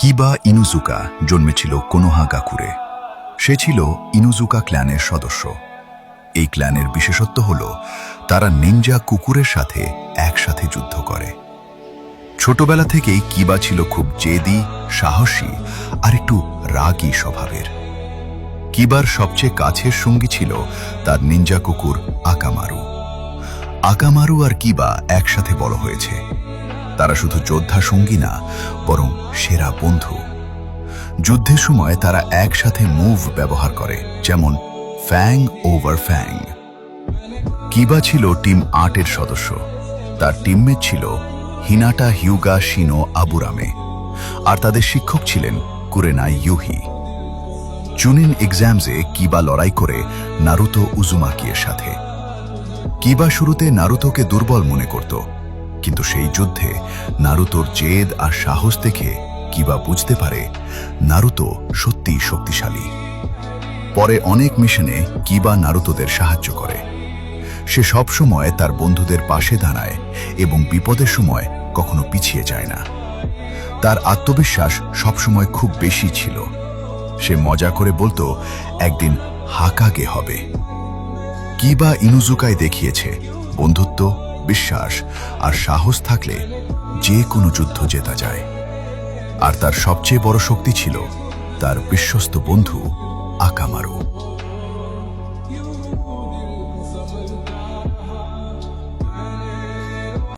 কিবা ইনুজুকা জন্মেছিল কোনোহাগাকুরে। সে ছিল ইনুজুকা ক্ল্যানের সদস্য। এই ক্ল্যানের বিশেষত্ব হল তারা নিনজা কুকুরের সাথে একসাথে যুদ্ধ করে। ছোটবেলা থেকেই কিবা ছিল খুব জেদি, সাহসী আর একটু রাগী স্বভাবের। কিবার সবচেয়ে কাছের সঙ্গী ছিল তার নিনজা কুকুর আকামারু। আকামারু আর কিবা একসাথে বড় হয়েছে। তারা শুধু যোদ্ধা সঙ্গী না, বরং সেরা বন্ধু। যুদ্ধের সময় তারা একসাথে মুভ ব্যবহার করে, যেমন ফ্যাং ওভার ফ্যাং। কিবা ছিল টিম ৮-এর সদস্য। তার টিমমেট ছিল হিনাটা হিউগা শিনো আবুরামে, আর তাদের শিক্ষক ছিলেন কুরেনাই ইউহি। চুনিন এক্সামসে কিবা লড়াই করে নারুতো উজুমাকিয়ের সাথে। কিবা শুরুতে নারুতোকে দুর্বল মনে করত, কিন্তু সেই যুদ্ধে নারুতোর জেদ আর সাহস দেখে কিবা বুঝতে পারে নারুতো সত্যিই শক্তিশালী। পরে অনেক মিশনে কিবা নারুতোদের সাহায্য করে। সে সবসময় তার বন্ধুদের পাশে দাঁড়ায় এবং বিপদের সময় কখনো পিছিয়ে যায় না। তার আত্মবিশ্বাস সবসময় খুব বেশি ছিল। সে মজা করে বলতো, একদিন হাকাগে হবে। কিবা ইনুজুকায় দেখিয়েছে বন্ধুত্ব, বিশ্বাস আর সাহস থাকলে যে কোনো যুদ্ধ জেতা যায়। আর তার সবচেয়ে বড় শক্তি ছিল তার বিশ্বস্ত বন্ধু আকামারু।